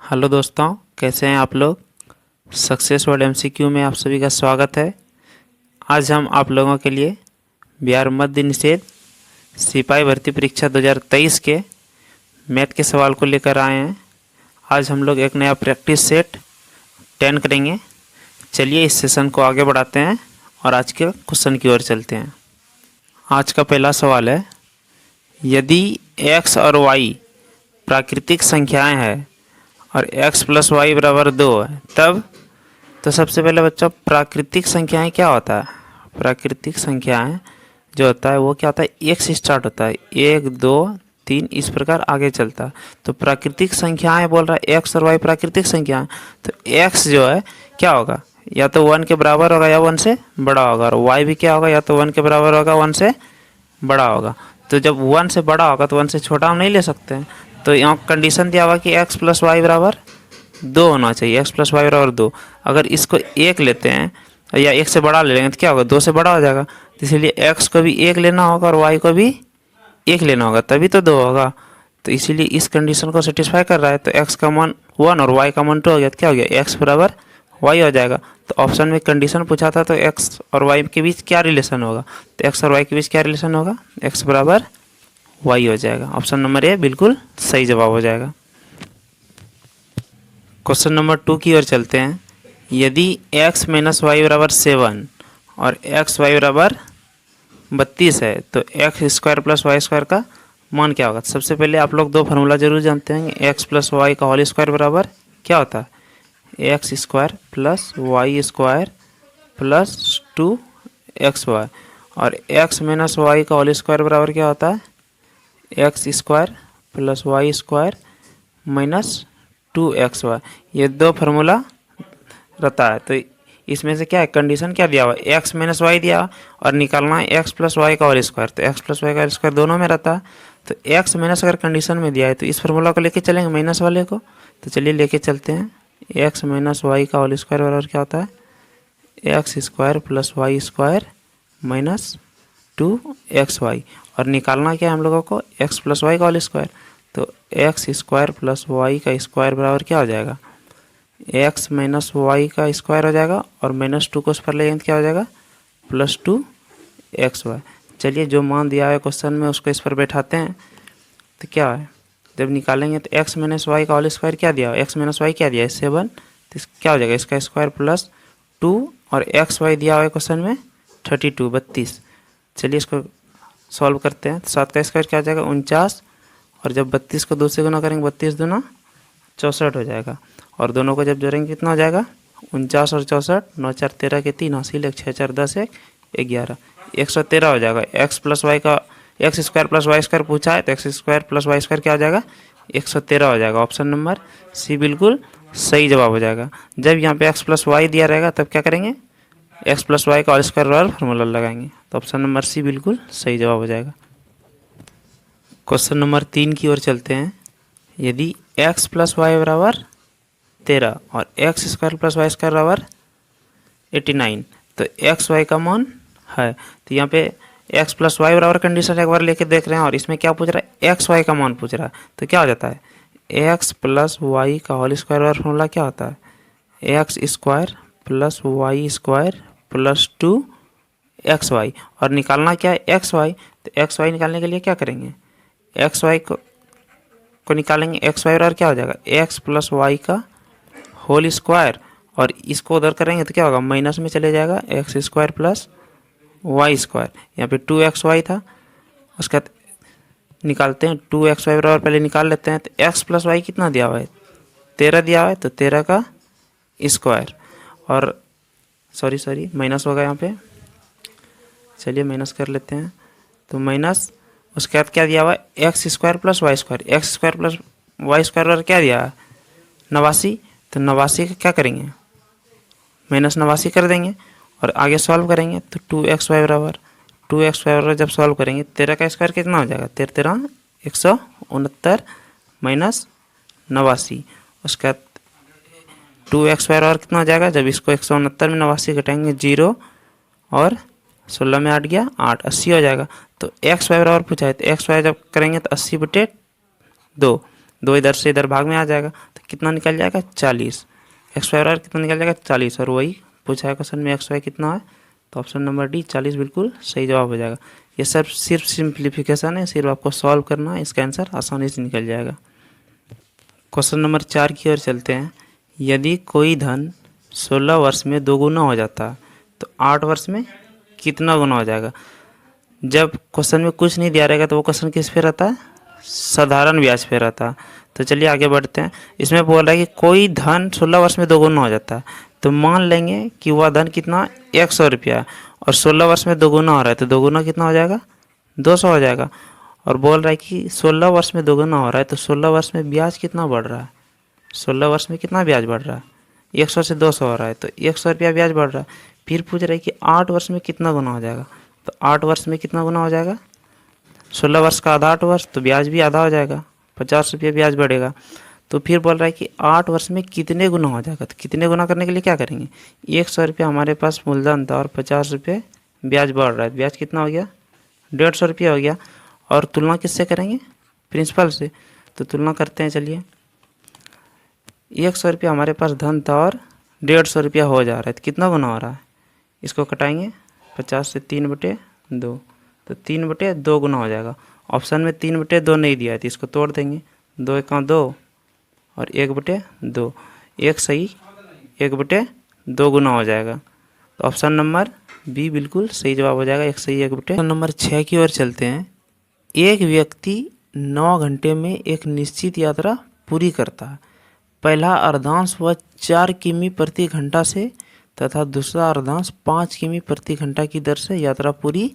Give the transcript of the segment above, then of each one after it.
Hello दोस्तों, कैसे हैं आप लोग। सक्सेस वर्ड एमसीक्यू में आप सभी का स्वागत है। आज हम आप लोगों के लिए बिहार मध्य निषेध सिपाही भर्ती परीक्षा 2023 के मैथ के सवाल को लेकर आए हैं। आज हम लोग एक नया प्रैक्टिस सेट 10 करेंगे। चलिए इस सेशन को आगे बढ़ाते हैं और आज के क्वेश्चन की ओर चलते हैं। आज का पहला सवाल है, यदि x और y प्राकृतिक संख्याएं हैं और x प्लस वाई बराबर 2 है तब। तो सबसे पहले बच्चों, प्राकृतिक संख्याएं क्या होता है। प्राकृतिक संख्याएं जो होता है वो क्या होता है, एक से स्टार्ट होता है, 1 2 3 इस प्रकार आगे चलता है। तो प्राकृतिक संख्याएं बोल रहा है x और y प्राकृतिक संख्याएं, तो x जो है क्या होगा, या तो 1 के बराबर होगा या 1 से बड़ा होगा, और y भी क्या होगा, या तो 1 के बराबर होगा 1 से बड़ा होगा। तो जब 1 से बड़ा होगा तो 1 से छोटा हम नहीं ले सकते हैं। तो यहाँ कंडीशन दिया हुआ कि x प्लस वाई बराबर 2 होना चाहिए, x प्लस वाई बराबर 2। अगर इसको 1 लेते हैं या 1 से बड़ा ले लेंगे तो क्या होगा, 2 से बड़ा हो जाएगा। तो इसलिए x को भी 1 लेना होगा और y को भी 1 लेना होगा, तभी तो 2 होगा। तो इसीलिए इस कंडीशन को सेटिस्फाई कर रहा है। तो x का मान 1 और y का मान 2 हो गया, तो क्या हो गया, x बराबर y हो जाएगा। तो ऑप्शन में कंडीशन पूछा था, तो x और y के बीच क्या रिलेशन होगा, तो x और y के बीच क्या रिलेशन होगा, x बराबर y हो जाएगा। ऑप्शन नंबर ए बिल्कुल सही जवाब हो जाएगा। क्वेश्चन नंबर 2 की ओर चलते हैं। यदि x माइनस वाई बराबर 7 और एक्स वाई बराबर 32 है तो x square plus y square का मान क्या होगा। सबसे पहले आप लोग दो फार्मूला जरूर जानते हैं, एक्स प्लस वाई का होल स्क्वायर बराबर क्या होता है, x square plus y square plus 2xy, और एक्स माइनस वाई का होल स्क्वायर बराबर क्या होता है, x square plus y square minus 2xy। ये दो फार्मूला रहता है। तो इसमें से क्या है, कंडीशन क्या दिया हुआ है, एक्स माइनस वाई दिया और निकालना है एक्स प्लस वाई का होल स्क्वायर। तो एक्स प्लस वाई का होल स्क्वायर दोनों में रहता है। तो एक्स माइनस अगर कंडीशन में दिया है तो इस फार्मूला को लेके चलेंगे माइनस वाले को। तो चलिए लेके चलते हैं। एक्स माइनस वाई का होल स्क्वायर बराबर क्या होता है, x square plus y square minus 2xy, और निकालना क्या है हम लोगों को, एक्स प्लस वाई का होल स्क्वायर। तो एक्स स्क्वायर प्लस वाई का स्क्वायर बराबर क्या हो जाएगा, एक्स माइनस वाई का स्क्वायर हो जाएगा, और माइनस 2 को उस पर ले जाएंगे तो क्या हो जाएगा, प्लस 2xy। चलिए जो मान दिया है क्वेश्चन में उसको इस पर बैठाते हैं। तो क्या है, जब निकालेंगे तो एक्स माइनस वाई का होल स्क्वायर क्या दिया, एक्स माइनस वाई क्या दिया है 7, तो क्या हो जाएगा, इसका स्क्वायर प्लस 2, और एक्स वाई दिया हुआ है क्वेश्चन में 32। चलिए इसको सॉल्व करते हैं। तो 7 का स्क्वायर क्या हो जाएगा 49, और जब 32 को 2 से गुना करेंगे 32 दूना 64 हो जाएगा, और दोनों को जब जोड़ेंगे कितना हो जाएगा, 49 और 64, 9 4 13 के 3, 80 6 4 10 1 11, 113 हो जाएगा। एक्स प्लस वाई का x square plus y square पूछा है, तो x square plus y square क्या हो जाएगा, 113 हो जाएगा। ऑप्शन नंबर सी बिल्कुल सही जवाब हो जाएगा। जब यहाँ पे एक्स प्लस वाई दिया रहेगा तब क्या करेंगे, एक्स प्लस वाई का होल स्क्वायर बराबर फार्मूला लगाएंगे। तो ऑप्शन नंबर सी बिल्कुल सही जवाब हो जाएगा। क्वेश्चन नंबर 3 की ओर चलते हैं। यदि एक्स प्लस वाई बराबर 13 और x square plus y square बराबर 89, तो एक्स वाई का मान है। तो यहाँ पे एक्स प्लस वाई बराबर कंडीशन एक बार लेके देख रहे हैं, और इसमें क्या पूछ रहा है, एक्स वाई का मान पूछ रहा है। तो क्या हो जाता है, एक्स प्लस वाई का होल स्क्वायर बराबर फॉर्मूला क्या होता है, x square plus y square plus 2xy, और निकालना क्या है xy। तो xy निकालने के लिए क्या करेंगे, xy को निकालेंगे, xy बराबर क्या हो जाएगा, x प्लस वाई का होल स्क्वायर, और इसको उधर करेंगे तो क्या होगा, माइनस में चले जाएगा, x square plus y square. यहाँ पे 2xy था, उसका निकालते हैं 2xy बराबर पहले निकाल लेते हैं। तो x प्लस वाई कितना दिया हुआ है, 13 दिया हुआ है, तो 13 का स्क्वायर, और सॉरी माइनस होगा यहाँ पे, चलिए माइनस कर लेते हैं। तो माइनस उसके बाद क्या दिया हुआ है, x square plus y square, x square plus y square और क्या दिया है 89। तो 89 का क्या करेंगे, माइनस 89 कर देंगे, और आगे सॉल्व करेंगे तो 2xy बराबर जब सॉल्व करेंगे 13 का स्क्वायर कितना हो जाएगा, 13 169 माइनस 89। उसके बाद 2xy बराबर कितना हो जाएगा, जब इसको 169 में 89 घटाएंगे 0, और 16 में 8 गया 8, 80 हो जाएगा। तो एक्स वाई बराबर पूछा है, तो एक्स वाई जब करेंगे तो 80/2, 2 इधर से इधर भाग में आ जाएगा तो कितना निकल जाएगा 40। एक्स वाई बराबर कितना निकल जाएगा 40, और वही पूछा है क्वेश्चन में एक्स वाई कितना है, तो ऑप्शन नंबर डी 40 बिल्कुल सही जवाब हो जाएगा। ये सब सिर्फ सिंप्लीफिकेशन है, सिर्फ आपको सॉल्व करना है, इसका आंसर आसानी से निकल जाएगा। क्वेश्चन नंबर 4 की ओर चलते हैं। यदि कोई धन 16 वर्ष में 2 गुना हो जाता है तो 8 वर्ष में कितना गुना हो जाएगा। जब क्वेश्चन में कुछ नहीं दिया रहेगा तो वो क्वेश्चन किस पे रहता है, साधारण ब्याज पे रहता है। तो चलिए आगे बढ़ते हैं। इसमें बोल रहा है कि कोई धन 16 वर्ष में 2 गुना हो जाता है, तो मान लेंगे कि वह धन कितना 100 रुपया, और 16 वर्ष में 2 गुना हो रहा है तो 2 गुना कितना हो जाएगा 200 हो जाएगा। और बोल रहा है कि 16 वर्ष में 2 गुना हो रहा है तो 16 वर्ष में ब्याज कितना बढ़ रहा है, 16 वर्ष में कितना ब्याज बढ़ रहा है, 100 से 200 हो रहा है तो 100 रुपया ब्याज बढ़ रहा है। फिर पूछ रहा है कि 8 वर्ष में कितना गुना हो जाएगा, तो 8 वर्ष में कितना गुना हो जाएगा, 16 वर्ष का आधा 8 वर्ष, तो ब्याज भी आधा हो जाएगा, 50 रुपये ब्याज बढ़ेगा। तो फिर बोल रहा है कि 8 वर्ष में कितने गुना हो जाएगा, तो कितने गुना करने के लिए क्या करेंगे, 100 रुपया हमारे पास मूलधन था और 50 रुपये ब्याज बढ़ रहा है, ब्याज कितना हो गया 150 रुपया हो गया। और तुलना किससे करेंगे, प्रिंसिपल से। तो तुलना करते हैं, चलिए 100 रुपया हमारे पास धन था और 150 रुपया हो जा रहा है, तो कितना गुना हो रहा है, इसको कटाएंगे 50 से 3/2, तो 3/2 गुना हो जाएगा। ऑप्शन में 3/2 नहीं दिया है तो इसको तोड़ देंगे, 2 1 2 और 1/2, एक सही 1/2 गुना हो जाएगा। तो ऑप्शन नंबर बी बिल्कुल सही जवाब हो जाएगा, एक सही 1/2। ऑप्शन नंबर 6 की ओर चलते हैं। एक व्यक्ति 9 घंटे में एक निश्चित यात्रा पूरी करता है। पहला अर्धांश वह 4 किमी प्रति घंटा से तथा दूसरा अर्धांश 5 किमी प्रति घंटा की दर से यात्रा पूरी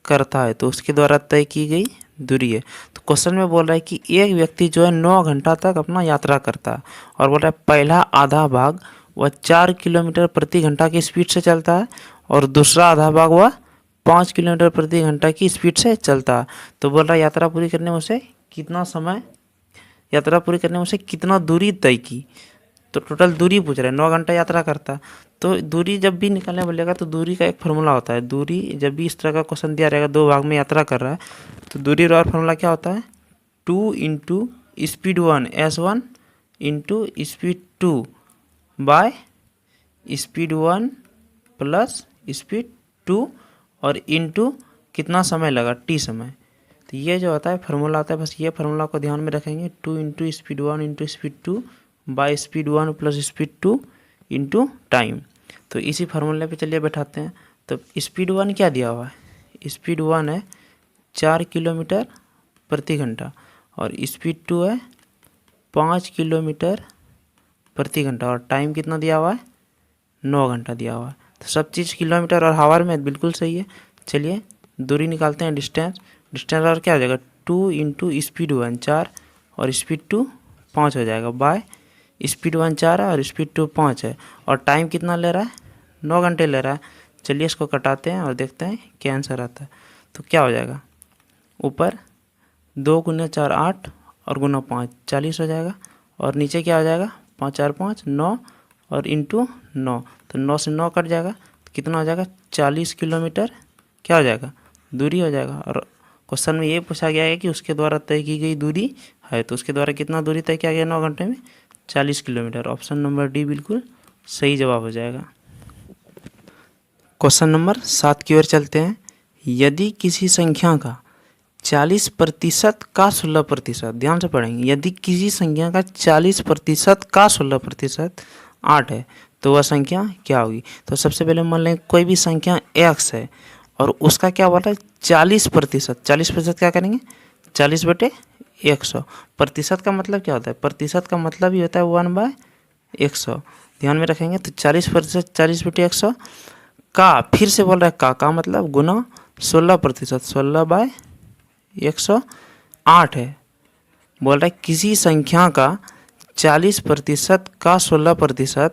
करता है, तो उसके द्वारा तय की गई दूरी है। तो क्वेश्चन में बोल रहा है कि एक व्यक्ति जो है 9 घंटा तक अपना यात्रा करता है, और बोल रहा है पहला आधा भाग वह 4 किलोमीटर प्रति घंटा की स्पीड से चलता है और दूसरा आधा भाग वह 5 किलोमीटर प्रति घंटा की स्पीड से चलता है। तो बोल रहा है यात्रा पूरी करने में उसे कितना समय, यात्रा पूरी करने में उसे कितना दूरी तय की। तो टोटल दूरी पूछ रहा है, 9 घंटा यात्रा करता है, तो दूरी जब भी निकालने बोलेगा तो दूरी का एक फार्मूला होता है। दूरी जब भी इस तरह का क्वेश्चन दिया रहेगा, 2 भाग में यात्रा कर रहा है, तो दूरी और फार्मूला क्या होता है, 2 into speed 1 S1 into speed 2 by speed 1 plus speed 2 और इंटू कितना समय लगा t समय। तो ये जो होता है फार्मूला आता है, बस ये फार्मूला को ध्यान में रखेंगे, 2 into speed 1 into speed 2 by speed 1 plus speed 2 into time. तो इसी फार्मूले पे चलिए बैठाते हैं। तो स्पीड 1 क्या दिया हुआ है, स्पीड 1 है 4 किलोमीटर प्रति घंटा और स्पीड 2 है 5 किलोमीटर प्रति घंटा, और टाइम कितना दिया हुआ है 9 घंटा दिया हुआ है। तो सब चीज़ किलोमीटर और हावर में बिल्कुल सही है। चलिए दूरी निकालते हैं, डिस्टेंस और क्या हो जाएगा 2 इंटू स्पीड 1 4 और स्पीड 2 5 हो जाएगा, बाय स्पीड 1 4 है और स्पीड 2 5 है, और टाइम कितना ले रहा है 9 घंटे ले रहा है। चलिए इसको कटाते हैं और देखते हैं क्या आंसर आता है। तो क्या हो जाएगा, ऊपर 2 गुना 4 8 और गुना 5 40 हो जाएगा, और नीचे क्या हो जाएगा 5 4 5 9 और इंटू 9, तो 9 से 9 कट जाएगा, तो कितना हो जाएगा 40 किलोमीटर क्या हो जाएगा दूरी हो जाएगा। और क्वेश्चन में ये पूछा गया है कि उसके द्वारा तय की गई दूरी है, तो उसके द्वारा कितना दूरी तय किया गया 9 घंटे में 40 किलोमीटर। ऑप्शन नंबर डी बिल्कुल सही जवाब हो जाएगा। क्वेश्चन नंबर 7 की ओर चलते हैं। यदि किसी संख्या का 40% का 16%, ध्यान से पढ़ेंगे, यदि किसी संख्या का 40% का 16% 8 है तो वह संख्या क्या होगी। तो सबसे पहले मान लें कोई भी संख्या x है और उसका क्या बोल रहा है 40%, 40% क्या करेंगे 40/100। प्रतिशत का मतलब क्या होता है, प्रतिशत का मतलब ही होता है 1/100, ध्यान में रखेंगे। तो 40%, 40/100 का, फिर से बोल रहा है का मतलब गुना 16%, 16/100 8 है। बोल रहा है किसी संख्या का 40% का 16%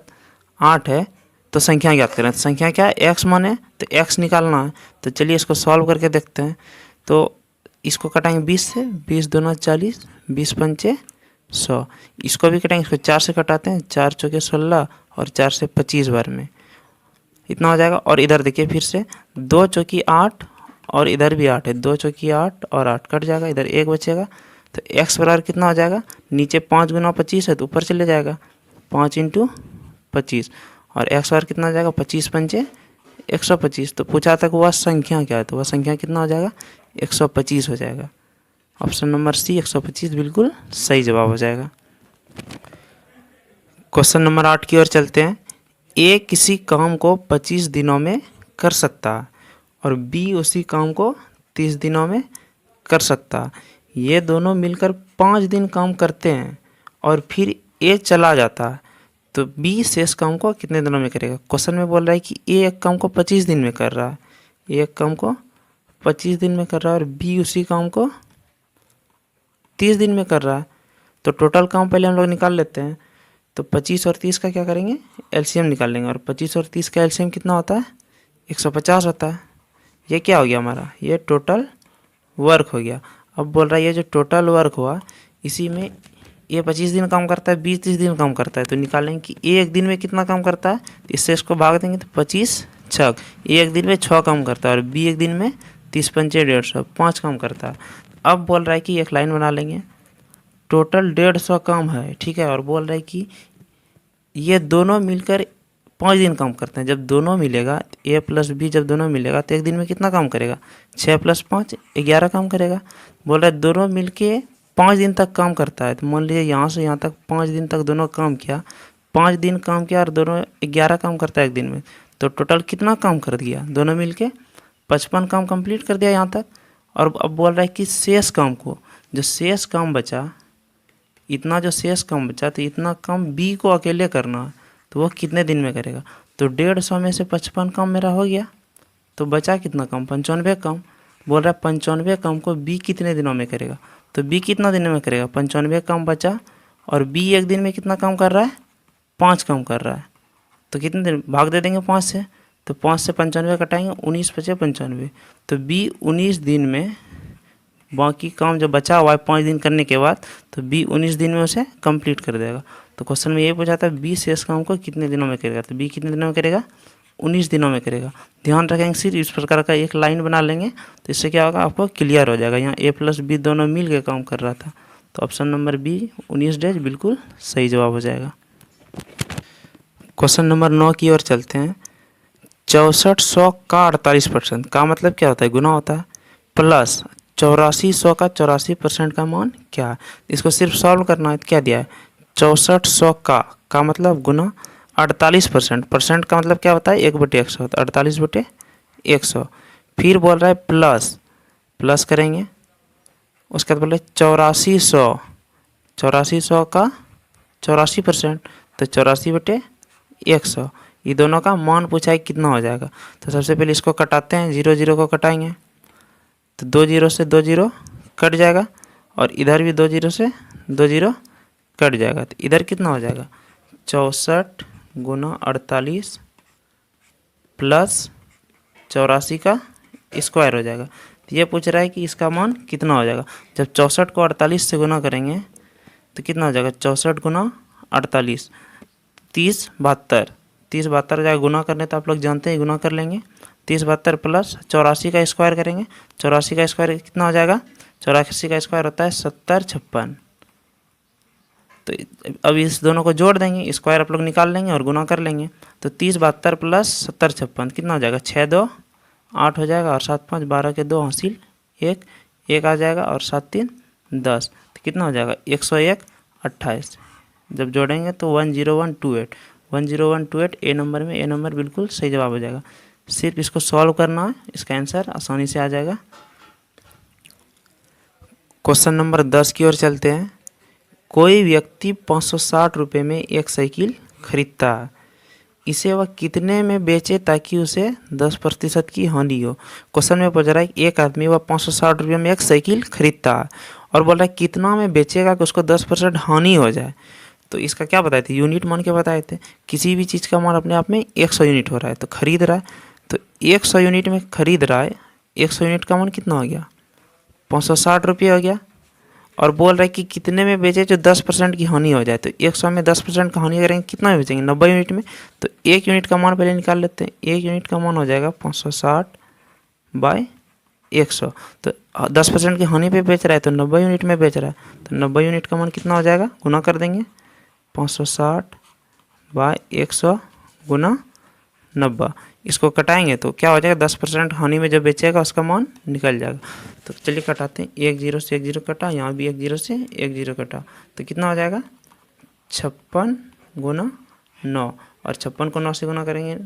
8 है तो संख्या ज्ञात करें। तो संख्या क्या है x माने, तो x निकालना है। तो चलिए इसको सॉल्व करके देखते हैं। तो इसको कटाएंगे 20 से, 20 दूना 40, 20 पंचे 100। इसको भी कटाएंगे, इसको 4 से कटाते हैं, 4 चौके 16 और 4 से 25 बार में इतना हो जाएगा। और इधर देखिए फिर से 2 चौकी 8 और इधर भी 8 है, 2 चौकी 8 और 8 कट जाएगा, इधर 1 बचेगा। तो x बराबर कितना हो जाएगा, नीचे 5 गुना 25 है तो ऊपर चले जाएगा 5 इंटू 25, और x बराबर कितना हो जाएगा 25 पंचे 125। तो पूछा था कि वह संख्या क्या है, तो वह संख्या कितना हो जाएगा 125 हो जाएगा। ऑप्शन नंबर सी 125 बिल्कुल सही जवाब हो जाएगा। क्वेश्चन नंबर 8 की ओर चलते हैं। ए किसी काम को 25 दिनों में कर सकता है और बी उसी काम को 30 दिनों में कर सकता है। ये दोनों मिलकर 5 दिन काम करते हैं और फिर ए चला जाता है, तो बी शेष काम को कितने दिनों में करेगा। क्वेश्चन में बोल रहा है कि ए एक काम को 25 दिन में कर रहा है, एक काम को 25 दिन में कर रहा है और बी उसी काम को 30 दिन में कर रहा है। तो टोटल काम पहले हम लोग निकाल लेते हैं। तो 25 और 30 का क्या करेंगे, एलसीएम निकाल लेंगे, और 25 और 30 का एलसीएम कितना होता है 150 होता है। ये क्या हो गया हमारा, ये टोटल वर्क हो गया। अब बोल रहा है ये जो टोटल वर्क हुआ इसी में ये 25 दिन काम करता है, 30 दिन काम करता है, तो निकालेंगे कि ए एक दिन में कितना काम करता है, तो इससे इसको भाग देंगे तो 25 छक, ए एक दिन में 6 काम करता है और बी एक दिन में 30 पंचे 150 5 काम करता है। अब बोल रहा है कि एक लाइन बना लेंगे, टोटल 150 काम है, ठीक है, और बोल रहा है कि ये दोनों मिलकर 5 दिन काम करते हैं। जब दोनों मिलेगा ए प्लस बी जब दोनों मिलेगा तो एक दिन में कितना काम करेगा, 6 + 5 11 काम करेगा। बोल रहा है दोनों मिलके 5 दिन तक काम करता है, तो मान लीजिए यहाँ से यहाँ तक 5 दिन तक दोनों काम किया, 5 दिन काम किया और दोनों 11 काम करता है एक दिन में, तो टोटल कितना काम कर दिया दोनों मिलके 55 काम कंप्लीट कर दिया यहाँ तक। और अब बोल रहा है कि शेष काम को, जो शेष काम बचा, इतना जो शेष काम बचा तो इतना काम बी को अकेले करना है, तो वह कितने दिन में करेगा। तो 150 में से 55 काम मेरा हो गया, तो बचा कितना काम 95 काम। बोल रहा है 95 काम को बी कितने दिनों में करेगा, तो बी कितना दिन में करेगा 95 काम बचा, और बी एक दिन में कितना काम कर रहा है 5 काम कर रहा है, तो कितने दिन भाग दे देंगे 5 से, तो 5 से 95 कटाएंगे 19 बचे 95, तो बी 19 दिन में बाकी काम जो बचा हुआ है 5 दिन करने के बाद, तो बी 19 दिन में उसे कंप्लीट कर देगा। तो क्वेश्चन में ये पूछा था बी शेष काम को कितने दिनों में करेगा, तो बी कितने दिनों में करेगा 19 दिनों में करेगा। ध्यान रखेंगे सिर्फ इस प्रकार का एक लाइन बना लेंगे तो इससे क्या होगा आपको क्लियर हो जाएगा। यहाँ ए प्लस बी दोनों मिल के काम कर रहा था, तो ऑप्शन नंबर बी 19 डेज बिल्कुल सही जवाब हो जाएगा। क्वेश्चन नंबर 9 की ओर चलते हैं। 6400 का 48% का मतलब क्या होता है, गुना होता है, प्लस 8400 का 84% का मान क्या है। इसको सिर्फ सॉल्व करना है। क्या दिया है 6400 का मतलब गुना 48%, परसेंट का मतलब क्या होता है 1/100, तो 48/100। फिर बोल रहा है प्लस करेंगे, उसके बाद बोल रहे 8400 का 84%, तो 84/100। ये दोनों का मान पूछा है कितना हो जाएगा। तो सबसे पहले इसको कटाते हैं, 0 0 को कटाएंगे तो 2 0 से 2 0 कट जाएगा, और इधर भी 2 0 से 2 0 कट जाएगा, तो इधर कितना हो जाएगा 64 गुना 48 प्लस 84 का स्क्वायर हो जाएगा। तो ये पूछ रहा है कि इसका मान कितना हो जाएगा। जब 64 को 48 से गुना करेंगे तो कितना हो जाएगा 64 गुना 48 30 72 हो जाएगा। गुना करने तो आप लोग जानते हैं, गुना कर लेंगे 30 72 प्लस 84 का स्क्वायर करेंगे, 84 का स्क्वायर कितना हो जाएगा, 84 का स्क्वायर होता है 70 56। तो अब इस दोनों को जोड़ देंगे, स्क्वायर आप लोग निकाल लेंगे और गुना कर लेंगे, तो 30 72 प्लस 70 56 कितना हो जाएगा 6 2 8 हो जाएगा, और 7 5 12 के 2 हासिल 1 आ जाएगा, और 7 3 10, तो कितना हो जाएगा 101 28। जब जोड़ेंगे तो 10128 ए नंबर में, ए नंबर बिल्कुल सही जवाब हो जाएगा। सिर्फ इसको सॉल्व करना है, इसका आंसर आसानी से आ जाएगा। क्वेश्चन नंबर 10 की ओर चलते हैं। कोई व्यक्ति 560 रुपये में एक साइकिल खरीदता है, इसे वह कितने में बेचे ताकि उसे 10% की हानि हो। क्वेश्चन में पूछ रहा है एक आदमी वह 560 रुपये में एक साइकिल खरीदता है और बोल रहा है कितना में बेचेगा कि उसको 10% हानि हो जाए। तो इसका क्या बताए थे, यूनिट मान के बताए थे। किसी भी चीज़ का मान अपने आप में 100 यूनिट हो रहा है, तो खरीद रहा है, तो 100 यूनिट में खरीद रहा है, 100 यूनिट का मान कितना हो गया 560 रुपये हो गया, और बोल रहा है कि कितने में बेचे जो 10% की हानि हो जाए। तो 100 में 10% का हानि करेंगे कितना में बेचेंगे 90 यूनिट में, तो 1 यूनिट का मान पहले निकाल लेते हैं। 1 यूनिट का मान हो जाएगा 560/100, 100। तो 10% की हानि पे बेच रहा है तो 90 यूनिट में बेच रहा है, तो 90 यूनिट का मान कितना हो जाएगा, गुना कर देंगे 560 बाय 100 गुना 90। इसको कटाएंगे तो क्या हो जाएगा, 10% हानि में जो बेचेगा उसका मान निकल जाएगा। तो चलिए कटाते हैं, 1 0 से 1 0 कटा, यहाँ भी 1 0 से 1 0 कटा, तो कितना हो जाएगा 56 गुना 9, और 56 को 9 से गुना करेंगे,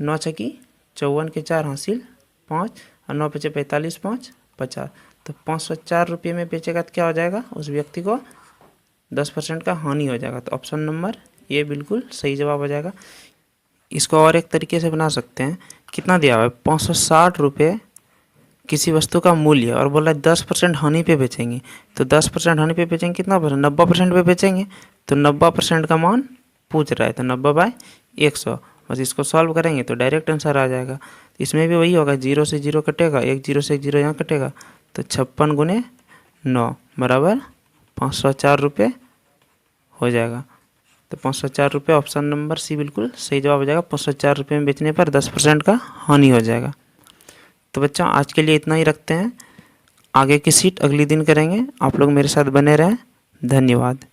9 छकी 54 के 4 हासिल 5, और 9 पचे 45 5 50, तो 504 रुपये में बेचेगा तो क्या हो जाएगा, उस व्यक्ति को 10% का हानि हो जाएगा। तो ऑप्शन नंबर ये बिल्कुल सही जवाब हो जाएगा। इसको और एक तरीके से बना सकते हैं, कितना दिया हुआ है 560 रुपये किसी वस्तु का मूल्य, और बोला 10% हानि पे बेचेंगे, तो 10% हानि पे बेचेंगे कितना परसेंट, 90% पे बेचेंगे, तो 90% का मान पूछ रहा है, तो 90 बाय 100, बस इसको सॉल्व करेंगे तो डायरेक्ट आंसर आ जाएगा। इसमें भी वही होगा, 0 से 0 कटेगा, 1 0 से 1 0 यहाँ कटेगा, तो 56 गुने 9 बराबर 504 रुपये हो जाएगा। तो 504 रुपये ऑप्शन नंबर सी बिल्कुल सही जवाब हो जाएगा। 504 रुपये में बेचने पर 10% का हानि हो जाएगा। तो बच्चों आज के लिए इतना ही रखते हैं, आगे की सीट अगली दिन करेंगे। आप लोग मेरे साथ बने रहें, धन्यवाद।